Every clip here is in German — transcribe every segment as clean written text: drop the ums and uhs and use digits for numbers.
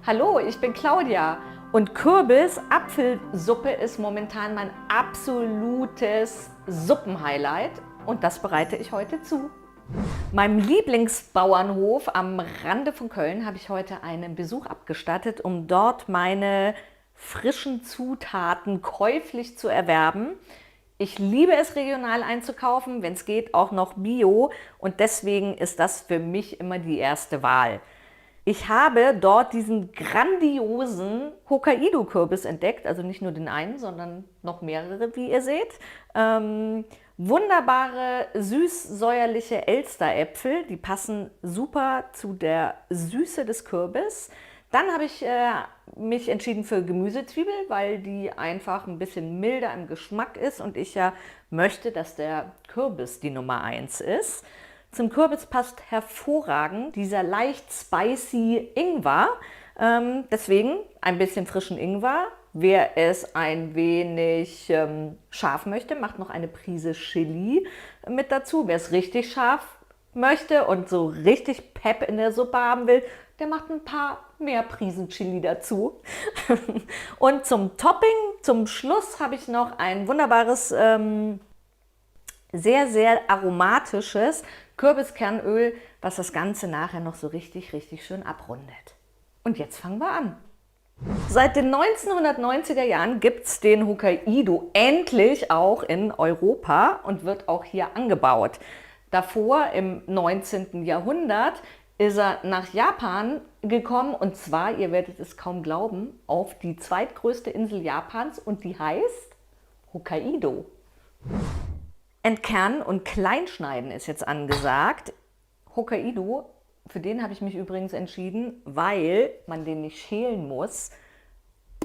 Hallo, ich bin Claudia und Kürbis-Apfelsuppe ist momentan mein absolutes Suppenhighlight und das bereite ich heute zu. Meinem Lieblingsbauernhof am Rande von Köln habe ich heute einen Besuch abgestattet, um dort meine frischen Zutaten käuflich zu erwerben. Ich liebe es, regional einzukaufen, wenn es geht, auch noch Bio, und deswegen ist das für mich immer die erste Wahl. Ich habe dort diesen grandiosen Hokkaido-Kürbis entdeckt, also nicht nur den einen, sondern noch mehrere, wie ihr seht. Wunderbare süß-säuerliche Elsteräpfel, die passen super zu der Süße des Kürbis. Dann habe ich mich entschieden für Gemüsezwiebel, weil die einfach ein bisschen milder im Geschmack ist und ich ja möchte, dass der Kürbis die Nummer 1 ist. Zum Kürbis passt hervorragend dieser leicht spicy Ingwer. Deswegen ein bisschen frischen Ingwer. Wer es ein wenig scharf möchte, macht noch eine Prise Chili mit dazu. Wer es richtig scharf möchte und so richtig Pep in der Suppe haben will, der macht ein paar mehr Prisen Chili dazu. Und zum Topping, zum Schluss, habe ich noch ein wunderbares, sehr, sehr aromatisches Kürbiskernöl, was das Ganze nachher noch so richtig, richtig schön abrundet. Und jetzt fangen wir an. Seit den 1990er Jahren gibt es den Hokkaido endlich auch in Europa und wird auch hier angebaut. Davor, im 19. Jahrhundert, ist er nach Japan gekommen, und zwar, ihr werdet es kaum glauben, auf die zweitgrößte Insel Japans, und die heißt Hokkaido. Entkernen und Kleinschneiden ist jetzt angesagt. Hokkaido, für den habe ich mich übrigens entschieden, weil man den nicht schälen muss.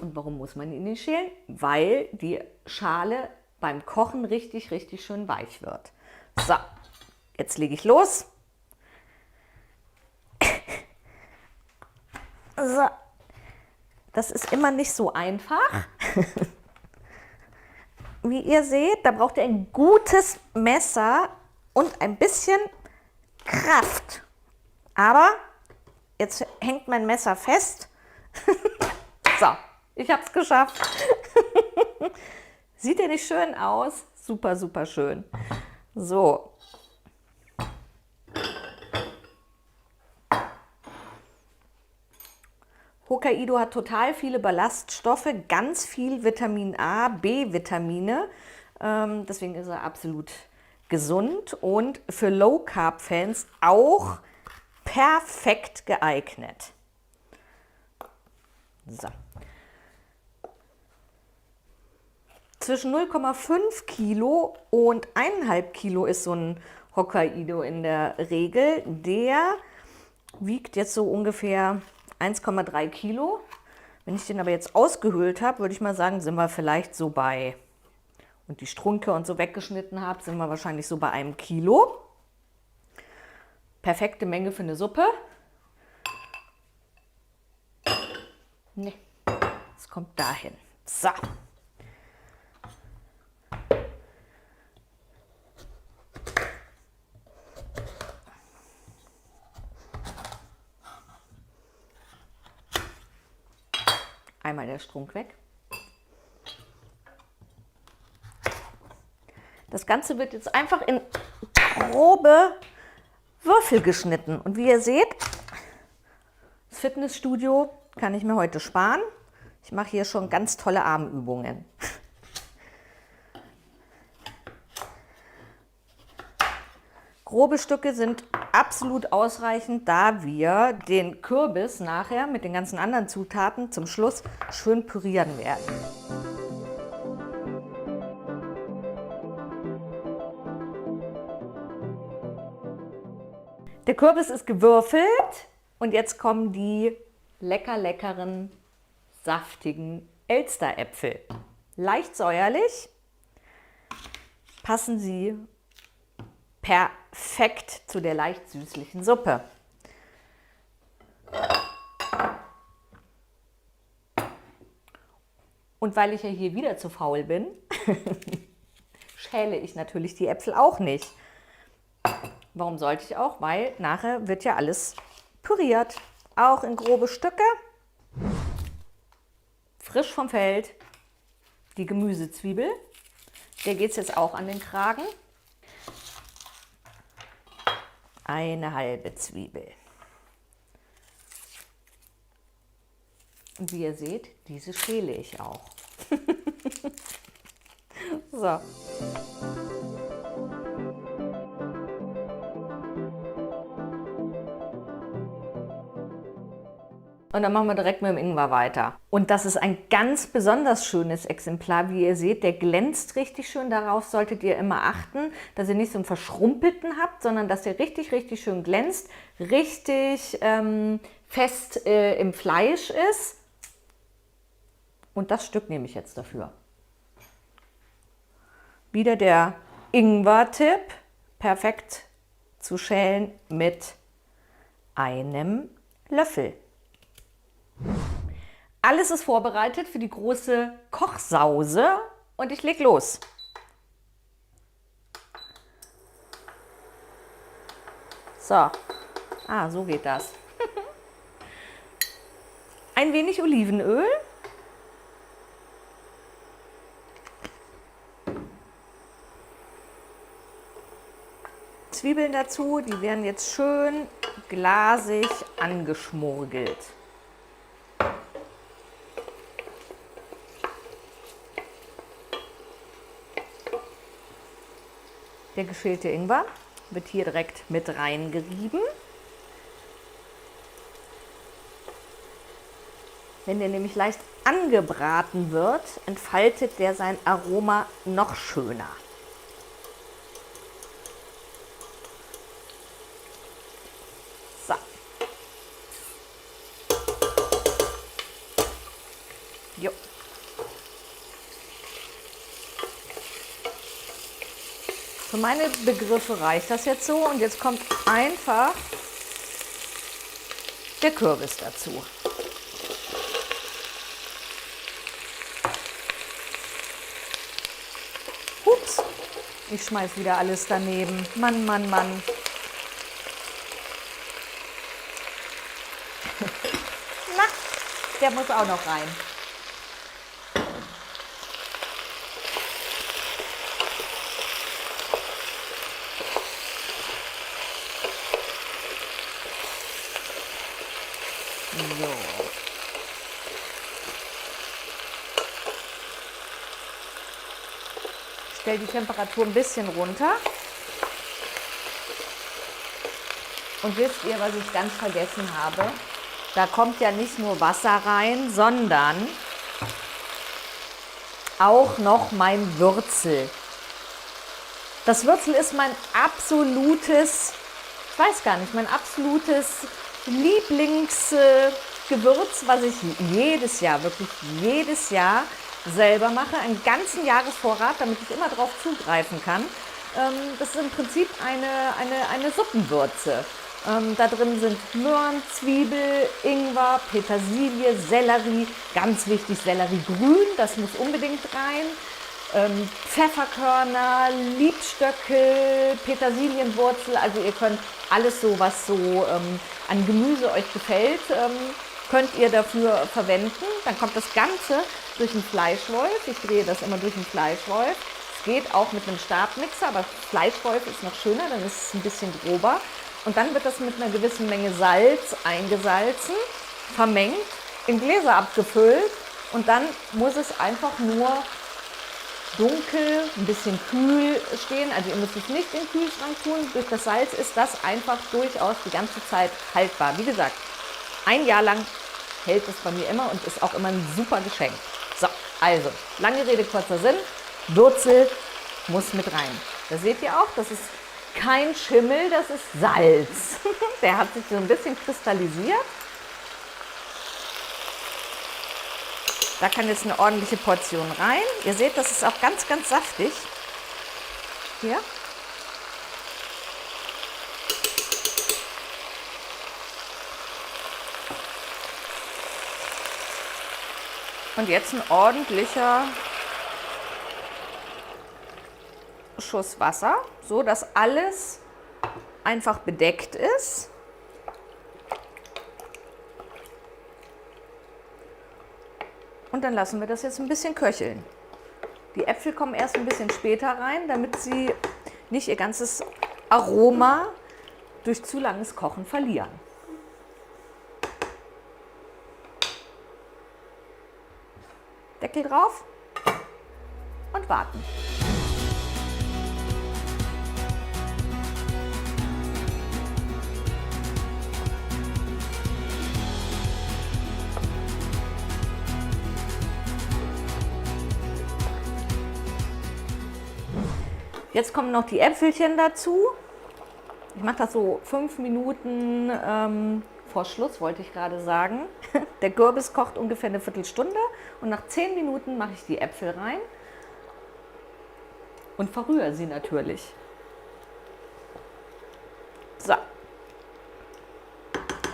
Und warum muss man ihn nicht schälen? Weil die Schale beim Kochen richtig, richtig schön weich wird. So, jetzt lege ich los. So, das ist immer nicht so einfach. Wie ihr seht, da braucht ihr ein gutes Messer und ein bisschen Kraft. Aber jetzt hängt mein Messer fest. So, ich habe es geschafft. Sieht ja nicht schön aus? Super, super schön. So. Hokkaido hat total viele Ballaststoffe, ganz viel Vitamin A, B-Vitamine. Deswegen ist er absolut gesund und für Low-Carb-Fans auch perfekt geeignet. So. Zwischen 0,5 Kilo und 1,5 Kilo ist so ein Hokkaido in der Regel. Der wiegt jetzt so ungefähr 1,3 Kilo. Wenn ich den aber jetzt ausgehöhlt habe, würde ich mal sagen, sind wir vielleicht so bei, und die Strunke und so weggeschnitten habe, sind wir wahrscheinlich so bei 1 Kilo. Perfekte Menge für eine Suppe. Nee, es kommt dahin. So. Einmal der Strunk weg. Das Ganze wird jetzt einfach in grobe Würfel geschnitten. Und wie ihr seht, das Fitnessstudio kann ich mir heute sparen. Ich mache hier schon ganz tolle Armübungen. Grobe Stücke sind absolut ausreichend, da wir den Kürbis nachher mit den ganzen anderen Zutaten zum Schluss schön pürieren werden. Der Kürbis ist gewürfelt und jetzt kommen die leckeren, saftigen Elsteräpfel. Leicht säuerlich, passen sie perfekt zu der leicht süßlichen Suppe. Und weil ich ja hier wieder zu faul bin, schäle ich natürlich die Äpfel auch nicht. Warum sollte ich auch? Weil nachher wird ja alles püriert, auch in grobe Stücke. frisch vom Feld, die Gemüsezwiebel. Der geht es jetzt auch an den Kragen. Eine halbe Zwiebel. Und wie ihr seht, diese schäle ich auch. So. Und dann machen wir direkt mit dem Ingwer weiter. Und das ist ein ganz besonders schönes Exemplar, wie ihr seht. Der glänzt richtig schön. Darauf solltet ihr immer achten, dass ihr nicht so einen verschrumpelten habt, sondern dass der richtig, richtig schön glänzt, richtig fest im Fleisch ist. Und das Stück nehme ich jetzt dafür. Wieder der Ingwer-Tipp. Perfekt zu schälen mit einem Löffel. Alles ist vorbereitet für die große Kochsause und ich leg los. So, so geht das. Ein wenig Olivenöl. Zwiebeln dazu, die werden jetzt schön glasig angeschmorgelt. Der geschälte Ingwer wird hier direkt mit reingerieben. Wenn der nämlich leicht angebraten wird, entfaltet der sein Aroma noch schöner. So. Jo. Für meine Begriffe reicht das jetzt so und jetzt kommt einfach der Kürbis dazu. Ups, ich schmeiß wieder alles daneben. Mann, Mann, Mann. Na, der muss auch noch rein. So. Ich stelle die Temperatur ein bisschen runter. Und wisst ihr, was ich ganz vergessen habe? Da kommt ja nicht nur Wasser rein, sondern auch noch mein Würzel. Das Würzel ist mein absolutes, ich weiß gar nicht, mein absolutes Lieblingsgewürz, was ich jedes Jahr, wirklich jedes Jahr selber mache. Einen ganzen Jahresvorrat, damit ich immer darauf zugreifen kann. Das ist im Prinzip eine Suppenwürze. Da drin sind Möhren, Zwiebel, Ingwer, Petersilie, Sellerie, ganz wichtig Selleriegrün, das muss unbedingt rein. Pfefferkörner, Liebstöcke, Petersilienwurzel, also ihr könnt alles so, was so an Gemüse euch gefällt, könnt ihr dafür verwenden. Dann kommt das Ganze durch einen Fleischwolf. Ich drehe das immer durch einen Fleischwolf. Es geht auch mit einem Stabmixer, aber Fleischwolf ist noch schöner, dann ist es ein bisschen grober. Und dann wird das mit einer gewissen Menge Salz eingesalzen, vermengt, in Gläser abgefüllt und dann muss es einfach nur dunkel, ein bisschen kühl stehen. Also ihr müsst es nicht in den Kühlschrank tun. Durch das Salz ist das einfach durchaus die ganze Zeit haltbar. Wie gesagt, ein Jahr lang hält es bei mir immer und ist auch immer ein super Geschenk. So, also, lange Rede, kurzer Sinn. Würzel muss mit rein. Da seht ihr auch, das ist kein Schimmel, das ist Salz. Der hat sich so ein bisschen kristallisiert. Da kann jetzt eine ordentliche Portion rein. Ihr seht, das ist auch ganz, ganz saftig. Hier. Und jetzt ein ordentlicher Schuss Wasser, so dass alles einfach bedeckt ist. Und dann lassen wir das jetzt ein bisschen köcheln. Die Äpfel kommen erst ein bisschen später rein, damit sie nicht ihr ganzes Aroma durch zu langes Kochen verlieren. Deckel drauf und warten. Jetzt kommen noch die Äpfelchen dazu. Ich mache das so 5 Minuten vor Schluss, wollte ich gerade sagen. Der Kürbis kocht ungefähr eine Viertelstunde und nach 10 Minuten mache ich die Äpfel rein und verrühre sie natürlich. So.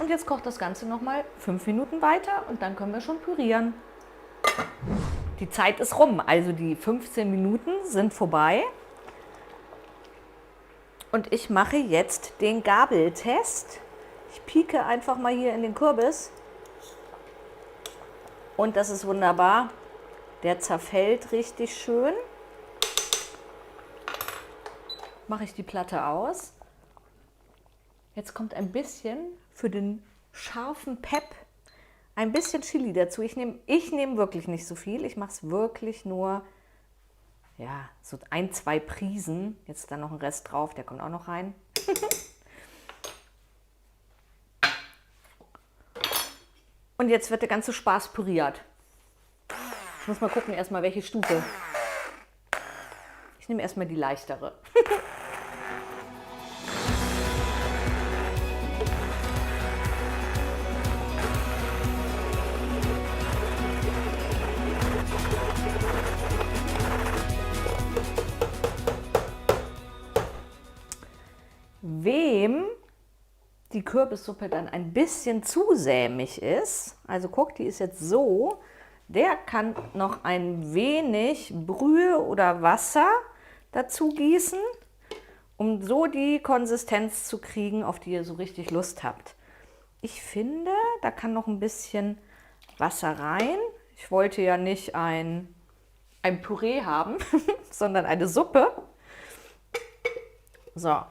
Und jetzt kocht das Ganze nochmal 5 Minuten weiter und dann können wir schon pürieren. Die Zeit ist rum, also die 15 Minuten sind vorbei. Und ich mache jetzt den Gabeltest. Ich pieke einfach mal hier in den Kürbis. Und das ist wunderbar. Der zerfällt richtig schön. Mache ich die Platte aus. Jetzt kommt ein bisschen für den scharfen Pep ein bisschen Chili dazu. Ich nehme wirklich nicht so viel. Ich mache es wirklich nur, ja, so 1, 2 Prisen. Jetzt dann noch ein Rest drauf, der kommt auch noch rein. Und jetzt wird der ganze Spaß püriert. Ich muss mal gucken, erstmal welche Stufe. Ich nehme erstmal die leichtere. Wem die Kürbissuppe dann ein bisschen zu sämig ist, also guck, die ist jetzt so, der kann noch ein wenig Brühe oder Wasser dazu gießen, um so die Konsistenz zu kriegen, auf die ihr so richtig Lust habt. Ich finde, da kann noch ein bisschen Wasser rein. Ich wollte ja nicht ein Püree haben, sondern eine Suppe. So.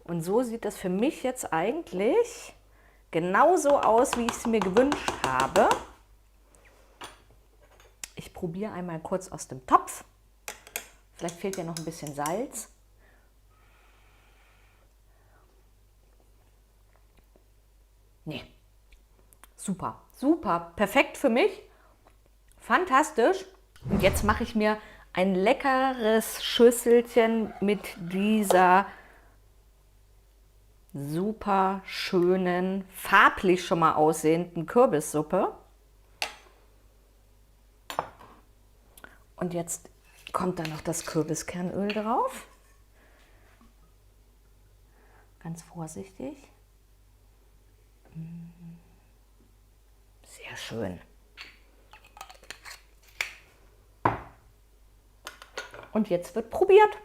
Und so sieht das für mich jetzt eigentlich genauso aus, wie ich es mir gewünscht habe. Ich probiere einmal kurz aus dem Topf. Vielleicht fehlt ja noch ein bisschen Salz. Nee, super, super, perfekt für mich. Fantastisch. Und jetzt mache ich mir ein leckeres Schüsselchen mit dieser super schönen, farblich schon mal aussehenden Kürbissuppe. Und jetzt kommt da noch das Kürbiskernöl drauf. Ganz vorsichtig. Sehr schön. Und jetzt wird probiert.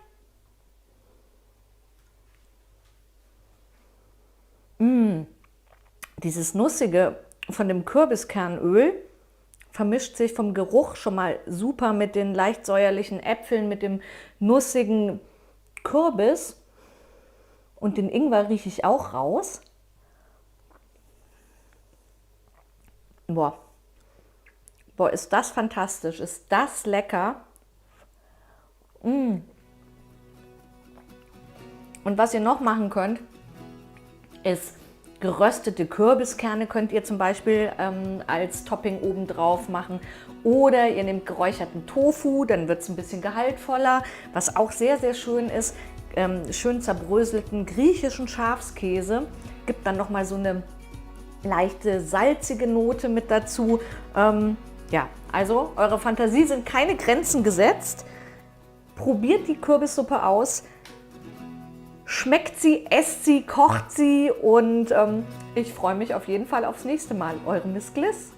Dieses Nussige von dem Kürbiskernöl vermischt sich vom Geruch schon mal super mit den leicht säuerlichen Äpfeln, mit dem nussigen Kürbis. Und den Ingwer rieche ich auch raus. Boah, ist das fantastisch, ist das lecker. Und was ihr noch machen könnt, ist geröstete Kürbiskerne könnt ihr zum Beispiel als Topping oben drauf machen. Oder ihr nehmt geräucherten Tofu, dann wird es ein bisschen gehaltvoller. Was auch sehr, sehr schön ist, schön zerbröselten griechischen Schafskäse. Gibt dann nochmal so eine leichte salzige Note mit dazu. Ja, also eure Fantasie sind keine Grenzen gesetzt. Probiert die Kürbissuppe aus. Schmeckt sie, esst sie, kocht sie und ich freue mich auf jeden Fall aufs nächste Mal. Eure Miss Gliss.